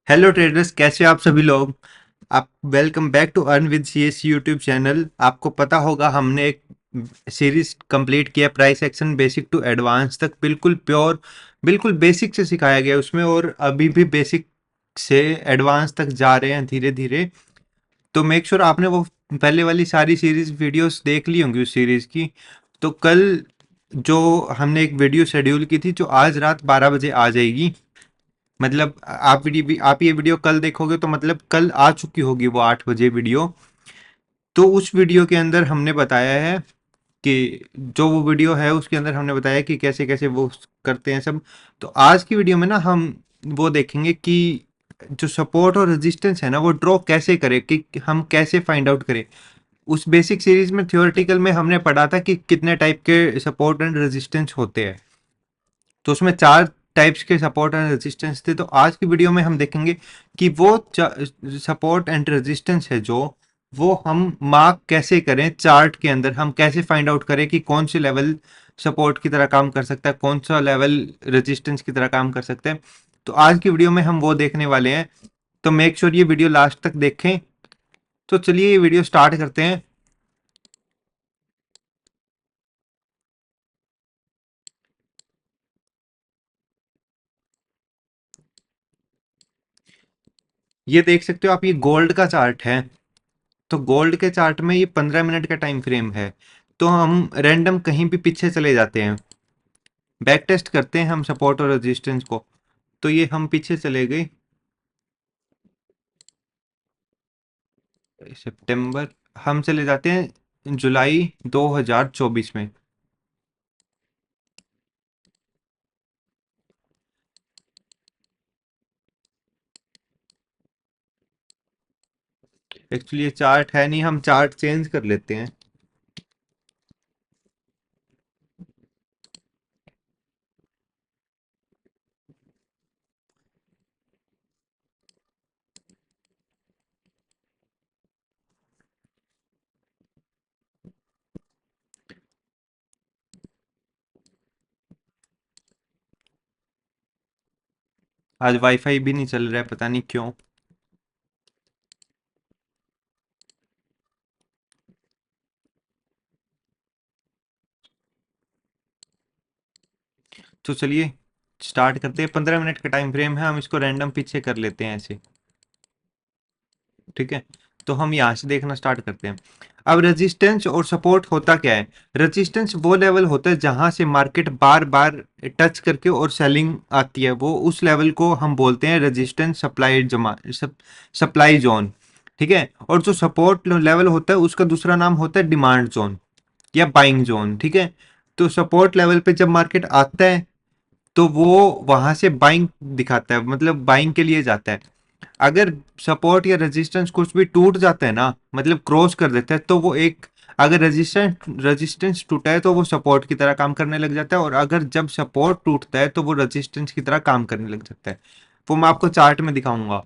Hello traders, कैसे हो आप सभी लोग। आप welcome back to earn with CS YouTube channel. आपको पता होगा हमने एक सीरीज कंप्लीट किया price action basic to advance तक, बिल्कुल प्योर, बिल्कुल बेसिक से सिखाया गया उसमें, और अभी भी बेसिक से एडवांस तक जा रहे हैं धीरे धीरे। तो मेक श्योर आपने वो पहले वाली सारी सीरीज वीडियोस देख ली होंगी उस सीरीज की। तो कल जो हमने एक वीडियो शेड्यूल की थी जो आज रात 12 बजे आ जाएगी, मतलब आप ये वीडियो कल देखोगे तो मतलब कल आ चुकी होगी वो 8 बजे वीडियो। तो उस वीडियो के अंदर हमने बताया है कि जो वो वीडियो है उसके अंदर हमने बताया कि कैसे कैसे वो करते हैं सब। तो आज की वीडियो में ना हम वो देखेंगे कि जो सपोर्ट और रेजिस्टेंस है ना वो ड्रॉ कैसे करें, कि हम कैसे फाइंड आउट करें। उस बेसिक सीरीज में थियोरेटिकल में हमने पढ़ा था कि कितने टाइप के सपोर्ट एंड रेजिस्टेंस होते हैं। तो उसमें 4 टाइप्स के सपोर्ट एंड रेजिस्टेंस थे। तो आज की वीडियो में हम देखेंगे कि वो सपोर्ट एंड रेजिस्टेंस है जो वो हम मार्क कैसे करें चार्ट के अंदर, हम कैसे फाइंड आउट करें कि कौन से लेवल सपोर्ट की तरह काम कर सकता है, कौन सा लेवल रेजिस्टेंस की तरह काम कर सकता है। तो आज की वीडियो में हम वो देखने वाले हैं। तो मेक श्योर ये वीडियो लास्ट तक देखें। तो चलिए ये वीडियो स्टार्ट करते हैं। ये देख सकते हो आप, ये गोल्ड का चार्ट है। तो गोल्ड के चार्ट में ये 15 मिनट का टाइम फ्रेम है। तो हम रैंडम कहीं भी पीछे चले जाते हैं, बैक टेस्ट करते हैं हम सपोर्ट और रेजिस्टेंस को। तो ये हम पीछे चले गए सितंबर, हम चले जाते हैं जुलाई 2024 में। एक्चुअली ये चार्ट है नहीं, हम चार्ट चेंज कर लेते हैं। आज वाईफाई भी नहीं चल रहा है, पता नहीं क्यों। तो चलिए स्टार्ट करते हैं। 15 मिनट का टाइम फ्रेम है, हम इसको रैंडम पीछे कर लेते हैं ऐसे। ठीक है, तो हम यहाँ से देखना स्टार्ट करते हैं। अब रेजिस्टेंस और सपोर्ट होता क्या है। रेजिस्टेंस वो लेवल होता है जहां से मार्केट बार बार टच करके और सेलिंग आती है, वो उस लेवल को हम बोलते हैं रेजिस्टेंस सप्लाई जोन। ठीक है, और जो सपोर्ट लेवल होता है उसका दूसरा नाम होता है डिमांड जोन या बाइंग जोन। ठीक है, तो सपोर्ट लेवल पे जब मार्केट आता है तो वो वहां से बाइंग दिखाता है, मतलब बाइंग के लिए जाता है। अगर सपोर्ट या रेजिस्टेंस कुछ भी टूट जाता है ना, मतलब क्रॉस कर देता है, तो वो एक, अगर रेजिस्टेंस टूटा है तो वो सपोर्ट की तरह काम करने लग जाता है, और अगर जब सपोर्ट टूटता है तो वो रेजिस्टेंस की तरह काम करने लग जाता है। वो मैं आपको चार्ट में दिखाऊंगा।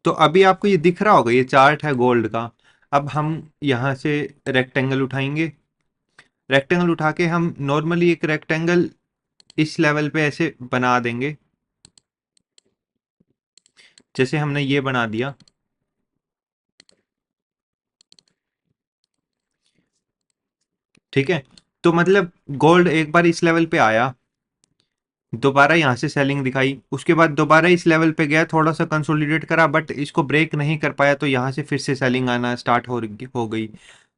तो अभी आपको ये दिख रहा होगा, ये चार्ट है गोल्ड का। अब हम यहाँ से रेक्टेंगल उठाएंगे। रेक्टेंगल उठा के हम नॉर्मली एक रेक्टेंगल इस लेवल पे ऐसे बना देंगे, जैसे हमने ये बना दिया। ठीक है, तो मतलब गोल्ड एक बार इस लेवल पे आया, दोबारा यहाँ से सेलिंग दिखाई, उसके बाद दोबारा इस लेवल पे गया, थोड़ा सा कंसोलिडेट करा बट इसको ब्रेक नहीं कर पाया, तो यहाँ से फिर से सेलिंग आना स्टार्ट हो गई।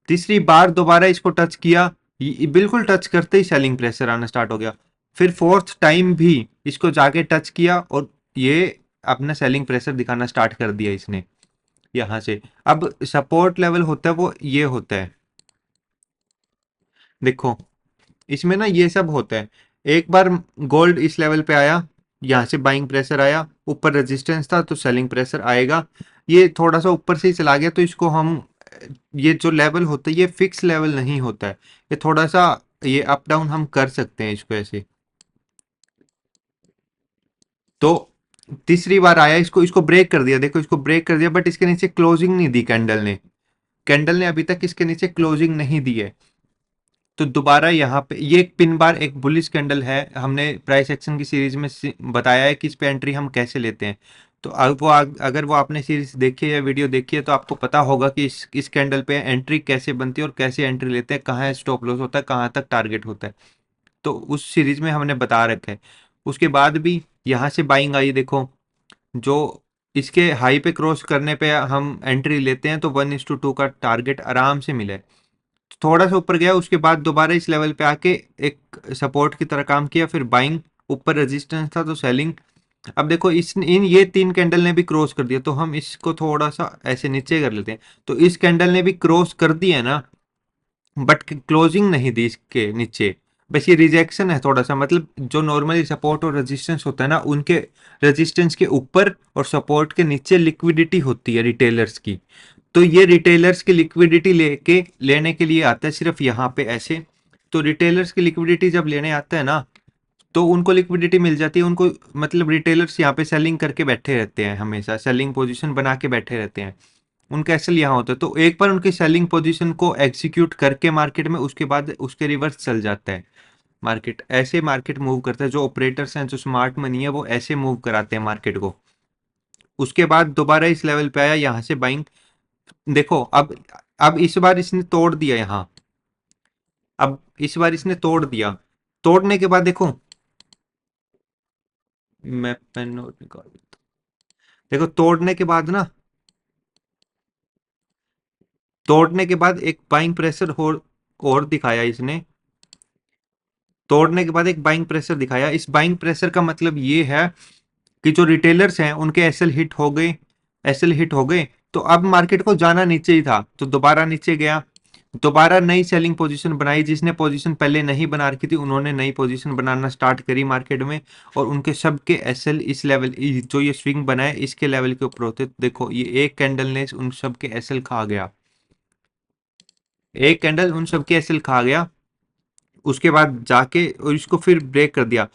तीसरी बार दोबारा इसको टच किया, बिल्कुल टच करते ही सेलिंग प्रेशर आना स्टार्ट हो गया। फिर फोर्थ टाइम भी इसको जाके टच किया और ये अपना सेलिंग प्रेशर दिखाना स्टार्ट कर दिया इसने यहाँ से। अब सपोर्ट लेवल होता है वो ये होता है, देखो इसमें ना ये सब होता है। एक बार गोल्ड इस लेवल पे आया, यहाँ से बाइंग प्रेशर आया, ऊपर रेजिस्टेंस था तो सेलिंग प्रेशर आएगा। ये थोड़ा सा ऊपर से ही चला गया तो इसको हम, ये जो लेवल होता है ये फिक्स लेवल नहीं होता है, ये थोड़ा सा ये अप डाउन हम कर सकते हैं इसको ऐसे। तो तीसरी बार आया, इसको इसको ब्रेक कर दिया, देखो इसको ब्रेक कर दिया, बट इसके नीचे क्लोजिंग नहीं दी कैंडल ने। कैंडल ने अभी तक इसके नीचे क्लोजिंग नहीं दी है। तो दोबारा यहाँ पे ये एक पिन बार एक बुलिश कैंडल है, हमने प्राइस एक्शन की सीरीज में बताया है कि इस पे एंट्री हम कैसे लेते हैं। तो अगर वो आपने सीरीज देखी है या वीडियो देखी है तो आपको पता होगा कि इस कैंडल पे एंट्री कैसे बनती है और कैसे एंट्री लेते हैं, कहाँ स्टॉप लॉस होता है, कहाँ तक टारगेट होता है। तो उस सीरीज में हमने बता रखा है। उसके बाद भी यहाँ से बाइंग आई, देखो जो इसके हाई पे क्रॉस करने पे हम एंट्री लेते हैं तो 1:2 का टारगेट आराम से मिले। थोड़ा सा ऊपर गया, उसके बाद दोबारा इस लेवल पे आके एक सपोर्ट की तरह काम किया, फिर बाइंग, ऊपर रेजिस्टेंस था तो सेलिंग। अब देखो इस इन ये 3 कैंडल ने भी क्रॉस कर दिया, तो हम इसको थोड़ा सा ऐसे नीचे कर लेते हैं। तो इस कैंडल ने भी क्रॉस कर दिया ना, बट क्लोजिंग नहीं दी इसके नीचे। बस ये रिजेक्शन है थोड़ा सा, मतलब जो नॉर्मली सपोर्ट और रेजिस्टेंस होता है ना, उनके रेजिस्टेंस के ऊपर और सपोर्ट के नीचे लिक्विडिटी होती है रिटेलर्स की। तो ये रिटेलर्स की लिक्विडिटी लेने के लिए आता है सिर्फ यहाँ पे ऐसे। तो रिटेलर्स की लिक्विडिटी जब लेने आता है ना, तो उनको लिक्विडिटी मिल जाती है उनको, मतलब रिटेलर्स यहाँ पे सेलिंग करके बैठे रहते हैं, हमेशा सेलिंग पोजीशन बना के बैठे रहते हैं। उनका एसएल यहाँ होता है, तो एक बार उनकी सेलिंग पोजीशन को एग्जीक्यूट करके मार्केट में, उसके बाद उसके रिवर्स चल जाता है मार्केट। ऐसे मार्केट मूव करता है, जो ऑपरेटर्स हैं, जो स्मार्ट मनी है, वो ऐसे मूव कराते हैं मार्केट को। उसके बाद दोबारा इस लेवल पे आया, यहाँ से बाइंग। देखो अब इस बार इसने तोड़ दिया यहाँ। अब इस बार इसने तोड़ दिया, तोड़ने के बाद देखो, मैं पेन नोट निकाल देता हूं। देखो तोड़ने के बाद ना, तोड़ने के बाद एक बाइंग प्रेशर और दिखाया इसने। तोड़ने के बाद एक बाइंग प्रेशर दिखाया। इस बाइंग प्रेशर का मतलब ये है कि जो रिटेलर्स हैं उनके एसएल हिट हो गए, एसएल हिट हो गए। तो अब मार्केट को जाना नीचे ही था, तो दोबारा नीचे गया, दोबारा नई सेलिंग पोजीशन बनाई। जिसने पोजीशन पहले नहीं बना रखी थी, उन्होंने नई पोजीशन बनाना स्टार्ट करी मार्केट में, और उनके सबके एसएल इस लेवल, जो ये स्विंग बना है इसके लेवल के ऊपर होते। देखो ये एक कैंडल ने उन सबके एसएल खा गया, एक कैंडल उन सबके एसएल खा गया। उसके बाद जाके और इसको फिर ब्रेक कर दिया।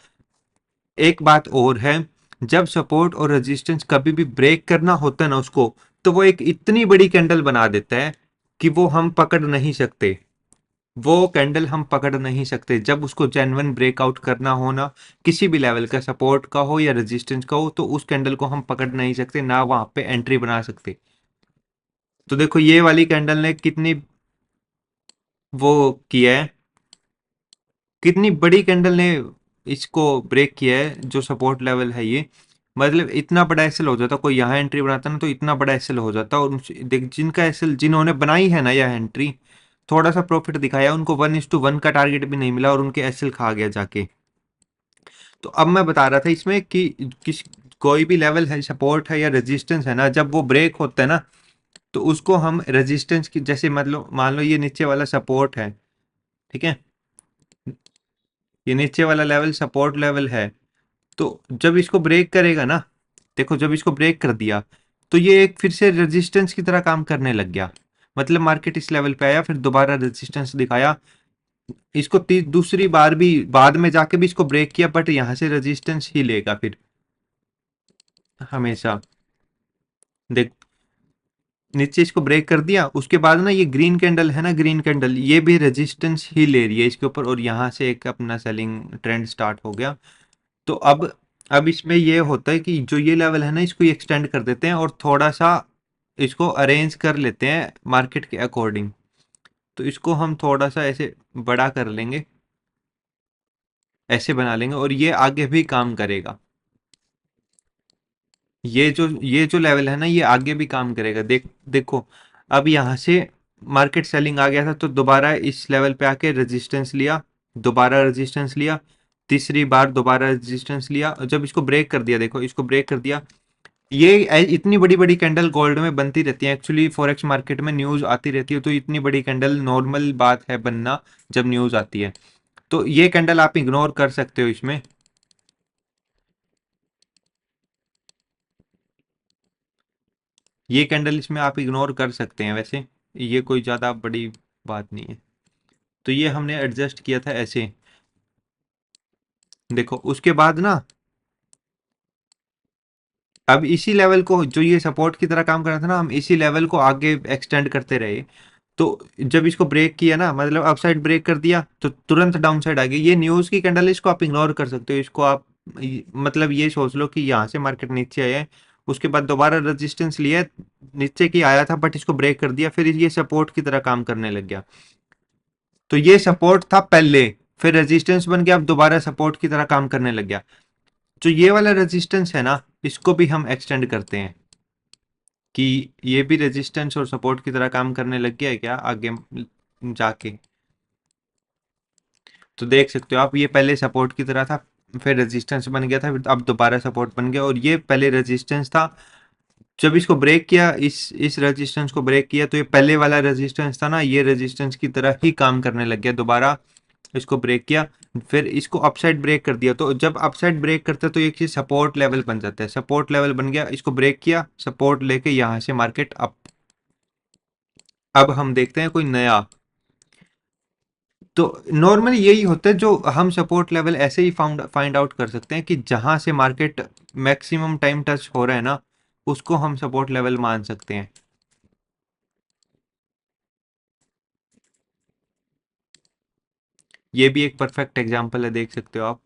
एक बात और है, जब सपोर्ट और रेजिस्टेंस कभी भी ब्रेक करना होता है ना उसको, तो वो एक इतनी बड़ी कैंडल बना देता है कि वो हम पकड़ नहीं सकते। वो कैंडल हम पकड़ नहीं सकते जब उसको जेन्युइन ब्रेकआउट करना हो ना, किसी भी लेवल का, सपोर्ट का हो या रेजिस्टेंस का हो, तो उस कैंडल को हम पकड़ नहीं सकते, ना वहां पे एंट्री बना सकते। तो देखो ये वाली कैंडल ने कितनी वो किया है, कितनी बड़ी कैंडल ने इसको ब्रेक किया है, जो सपोर्ट लेवल है ये। मतलब इतना बड़ा एसएल हो जाता, कोई यहाँ एंट्री बनाता ना तो इतना बड़ा एसएल हो जाता। और देख जिनका एसएल, जिन्होंने बनाई है ना यह एंट्री, थोड़ा सा प्रॉफिट दिखाया, उनको 1:1 का टारगेट भी नहीं मिला और उनके एसएल खा गया जाके। तो अब मैं बता रहा था इसमें कि किस कोई भी लेवल है, सपोर्ट है या रेजिस्टेंस है ना, जब वो ब्रेक होता है ना, तो उसको हम रेजिस्टेंस की, जैसे मतलब मान लो ये नीचे वाला सपोर्ट है, ठीक है, ये नीचे वाला लेवल सपोर्ट लेवल है। तो जब इसको ब्रेक करेगा ना, देखो जब इसको ब्रेक कर दिया, तो ये एक फिर से रेजिस्टेंस की तरह काम करने लग गया। मतलब मार्केट इस लेवल पे आया, फिर दोबारा रेजिस्टेंस दिखाया, इसको दूसरी बार भी बाद में जाके भी इसको ब्रेक किया, बट यहाँ से रेजिस्टेंस ही लेगा फिर हमेशा। देख नीचे इसको ब्रेक कर दिया, उसके बाद ना ये ग्रीन कैंडल है ना, ग्रीन कैंडल ये भी रेजिस्टेंस ही ले रही है इसके ऊपर, और यहाँ से एक अपना सेलिंग ट्रेंड स्टार्ट हो गया। तो अब इसमें ये होता है कि जो ये लेवल है ना, इसको एक्सटेंड कर देते हैं और थोड़ा सा इसको अरेंज कर लेते हैं मार्केट के अकॉर्डिंग। तो इसको हम थोड़ा सा ऐसे बड़ा कर लेंगे, ऐसे बना लेंगे, और ये आगे भी काम करेगा। ये जो लेवल है ना, ये आगे भी काम करेगा। देखो अब यहाँ से मार्केट सेलिंग आ गया था, तो दोबारा इस लेवल पे आके रेजिस्टेंस लिया, दोबारा रेजिस्टेंस लिया, तीसरी बार दोबारा रेजिस्टेंस लिया, और जब इसको ब्रेक कर दिया, देखो इसको ब्रेक कर दिया। ये इतनी बड़ी बड़ी कैंडल गोल्ड में बनती रहती है, एक्चुअली फॉरेक्स मार्केट में न्यूज आती रहती है, तो इतनी बड़ी कैंडल नॉर्मल बात है बनना जब न्यूज आती है। तो ये कैंडल आप इग्नोर कर सकते हो इसमें। ये कैंडल इसमें आप इग्नोर कर सकते हैं वैसे, ये कोई ज़्यादा बड़ी बात नहीं है। तो ये हमने एडजस्ट किया था ऐसे। देखो उसके बाद ना, अब इसी लेवल को, जो ये सपोर्ट की तरह काम कर रहा था ना, हम इसी लेवल को आगे एक्सटेंड करते रहे। तो जब इसको ब्रेक किया ना, मतलब अपसाइड ब्रेक कर दिया, तो तुरंत डाउन साइड आ गई। ये न्यूज़ की कैंडल, इसको आप इग्नोर कर सकते हो, इसको आप मतलब ये सोच लो कि यहाँ से मार्केट नीचे आया है, उसके बाद दोबारा रेजिस्टेंस लिया, नीचे की आया था बट इसको ब्रेक कर दिया, फिर ये सपोर्ट की तरह काम करने लग गया। तो ये सपोर्ट था पहले, फिर रेजिस्टेंस बन गया, अब दोबारा सपोर्ट की तरह काम करने लग गया। जो ये वाला रेजिस्टेंस है ना, इसको भी हम एक्सटेंड करते हैं कि ये भी रेजिस्टेंस और सपोर्ट की तरह काम करने लग गया है क्या आगे जाके। तो देख सकते हो आप, ये पहले सपोर्ट की तरह था, फिर रेजिस्टेंस बन गया था, फिर अब दोबारा सपोर्ट बन गया, और ये पहले रेजिस्टेंस था। जब इसको ब्रेक किया, इस रेजिस्टेंस को ब्रेक किया, तो ये पहले वाला रेजिस्टेंस था ना, ये रेजिस्टेंस की तरह ही काम करने लग गया। दोबारा इसको ब्रेक किया, फिर इसको अपसाइड ब्रेक कर दिया। तो जब अपसाइड ब्रेक करते हैं तो एक चीज सपोर्ट लेवल बन जाता है, सपोर्ट लेवल बन गया, इसको ब्रेक किया, सपोर्ट लेके यहां से मार्केट अप। अब हम देखते हैं कोई नया। तो नॉर्मली यही होता है, जो हम सपोर्ट लेवल ऐसे ही फाइंड आउट कर सकते हैं कि जहां से मार्केट मैक्सिमम टाइम टच हो रहा है ना, उसको हम सपोर्ट लेवल मान सकते हैं। ये भी एक परफेक्ट एग्जांपल है, देख सकते हो आप।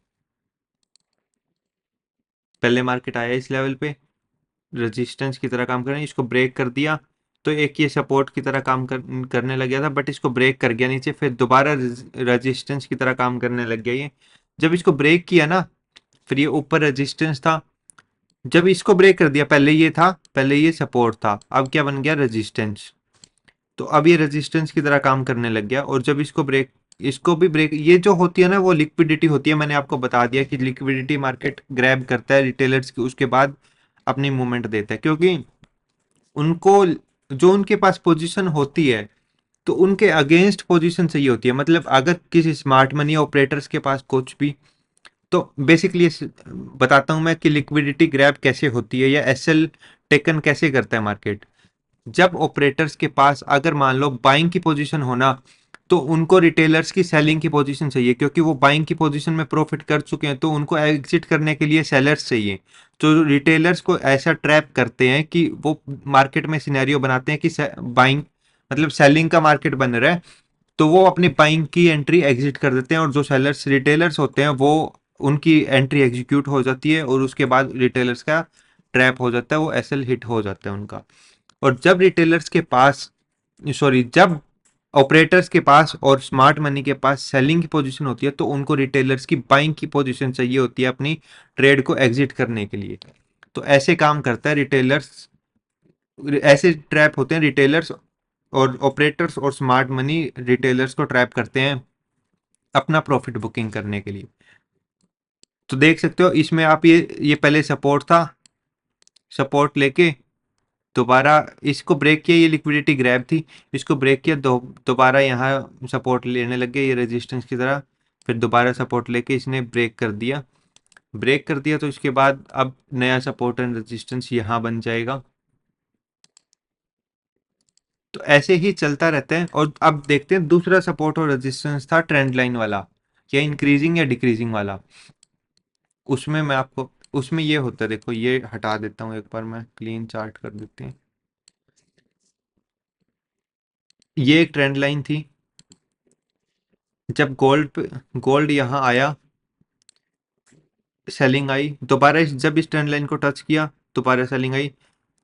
पहले मार्केट आया इस लेवल पे, रेजिस्टेंस की तरह काम कर रहे हैं, इसको ब्रेक कर दिया, तो एक ये सपोर्ट की तरह करने लग गया था, बट इसको ब्रेक कर गया नीचे, फिर दोबारा रेजिस्टेंस की तरह काम करने लग गया ये। जब इसको ब्रेक किया ना, फिर ये ऊपर रेजिस्टेंस था, जब इसको ब्रेक कर दिया, पहले ये था, पहले ये सपोर्ट था, अब क्या बन गया, रेजिस्टेंस। तो अब ये रेजिस्टेंस की तरह काम करने लग गया, और जब इसको ब्रेक, इसको भी ब्रेक, ये जो होती है ना वो लिक्विडिटी होती है, मैंने आपको बता दिया कि लिक्विडिटी मार्केट ग्रैब करता है रिटेलर्स की, उसके बाद अपनी मूवमेंट देता है, क्योंकि उनको, जो उनके पास पोजीशन होती है, तो उनके अगेंस्ट पोजीशन चाहिए होती है। मतलब अगर किसी स्मार्ट मनी ऑपरेटर्स के पास कुछ भी, तो बेसिकली बताता हूं मैं कि लिक्विडिटी ग्रैब कैसे होती है, या एसएल टेकन कैसे करता है मार्केट। जब ऑपरेटर्स के पास अगर मान लो बाइंग की पोजीशन होना, तो उनको रिटेलर्स की सेलिंग की पोजीशन चाहिए, क्योंकि वो बाइंग की पोजीशन में प्रॉफिट कर चुके हैं, तो उनको एग्जिट करने के लिए सेलर्स चाहिए। तो रिटेलर्स को ऐसा ट्रैप करते हैं कि वो मार्केट में सिनेरियो बनाते हैं कि बाइंग, मतलब सेलिंग का मार्केट बन रहा है, तो वो अपनी बाइंग की एंट्री एग्जिट कर देते हैं, और जो सेलर्स रिटेलर्स होते हैं वो, उनकी एंट्री एग्जीक्यूट हो जाती है, और उसके बाद रिटेलर्स का ट्रैप हो जाता है, वो एसएल हिट हो जाता है उनका। और जब रिटेलर्स के पास, सॉरी, जब ऑपरेटर्स के पास और स्मार्ट मनी के पास सेलिंग की पोजीशन होती है, तो उनको रिटेलर्स की बाइंग की पोजीशन चाहिए होती है अपनी ट्रेड को एग्जिट करने के लिए। तो ऐसे काम करता है रिटेलर्स, ऐसे ट्रैप होते हैं रिटेलर्स, और ऑपरेटर्स और स्मार्ट मनी रिटेलर्स को ट्रैप करते हैं अपना प्रॉफिट बुकिंग करने के लिए। तो देख सकते हो इसमें आप, ये पहले सपोर्ट था, सपोर्ट लेके दोबारा इसको ब्रेक किया, ये लिक्विडिटी ग्रैब थी, इसको ब्रेक किया, दोबारा यहाँ सपोर्ट लेने लग गए ये रेजिस्टेंस की तरह, फिर दोबारा सपोर्ट लेके इसने ब्रेक कर दिया, ब्रेक कर दिया, तो इसके बाद अब नया सपोर्ट एंड रेजिस्टेंस यहाँ बन जाएगा। तो ऐसे ही चलता रहता है। और अब देखते हैं दूसरा सपोर्ट और रेजिस्टेंस था ट्रेंड लाइन वाला, या इंक्रीजिंग या डिक्रीजिंग वाला। उसमें मैं आपको, उसमें ये होता है, देखो ये हटा देता हूँ एक बार, मैं क्लीन चार्ट कर देते हैं। ये एक ट्रेंड लाइन थी, जब गोल्ड पे, गोल्ड यहाँ आया, सेलिंग आई, दोबारा जब इस ट्रेंड लाइन को टच किया, दोबारा सेलिंग आई,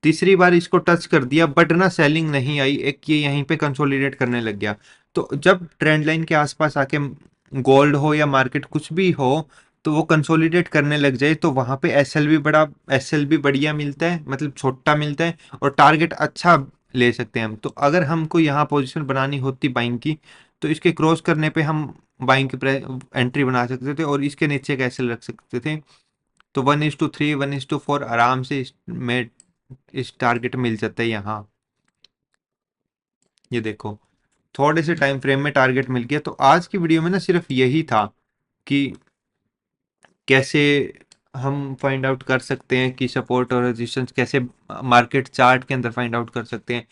तीसरी बार इसको टच कर दिया, बट ना सेलिंग नहीं आई, एक ये यहीं पे कंसोलिडेट करने लग गया। तो जब ट्रेंड लाइन के आसपास आके गोल्ड हो या मार्केट कुछ भी हो, तो वो कंसोलिडेट करने लग जाए, तो वहां पे एसएल भी बढ़िया मिलता है, मतलब छोटा मिलता है, और टारगेट अच्छा ले सकते हैं हम। तो अगर हमको यहाँ पोजीशन बनानी होती बाइंग की, तो इसके क्रॉस करने पे हम बाइंग की एंट्री बना सकते थे, और इसके नीचे एक एसएल रख सकते थे। तो 1:3, 1:4 आराम से में इस टारगेट मिल जाता है यहाँ। ये देखो, थोड़े से टाइम फ्रेम में टारगेट मिल गया। तो आज की वीडियो में ना सिर्फ यही था कि कैसे हम फाइंड आउट कर सकते हैं कि सपोर्ट और रेजिस्टेंस कैसे मार्केट चार्ट के अंदर फाइंड आउट कर सकते हैं।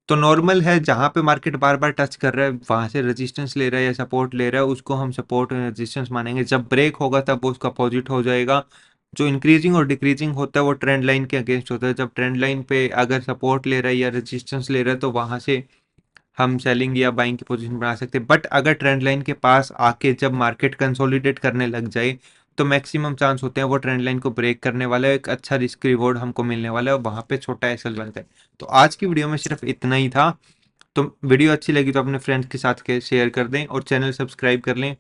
तो नॉर्मल है, जहां पे मार्केट बार बार टच कर रहा है, वहां से रेजिस्टेंस ले रहा है या सपोर्ट ले रहा है, उसको हम सपोर्ट और रेजिस्टेंस मानेंगे। जब ब्रेक होगा तब वो उसका अपोजिट हो जाएगा। जो इंक्रीजिंग और डिक्रीजिंग होता है वो ट्रेंड लाइन के अगेंस्ट होता है। जब ट्रेंड लाइन पे अगर सपोर्ट ले रहा है या रेजिस्टेंस ले रहा है, तो वहां से हम सेलिंग या बाइंग की पोजीशन बना सकते हैं। बट अगर ट्रेंड लाइन के पास आके जब मार्केट कंसोलिडेट करने लग जाए, तो मैक्सिमम चांस होते हैं वो ट्रेंड लाइन को ब्रेक करने वाला है, एक अच्छा रिस्क रिवॉर्ड हमको मिलने वाला है और वहाँ पे छोटा एसएल बनता है। तो आज की वीडियो में सिर्फ इतना ही था। तो वीडियो अच्छी लगी तो अपने फ्रेंड्स के साथ शेयर कर दें और चैनल सब्सक्राइब कर लें।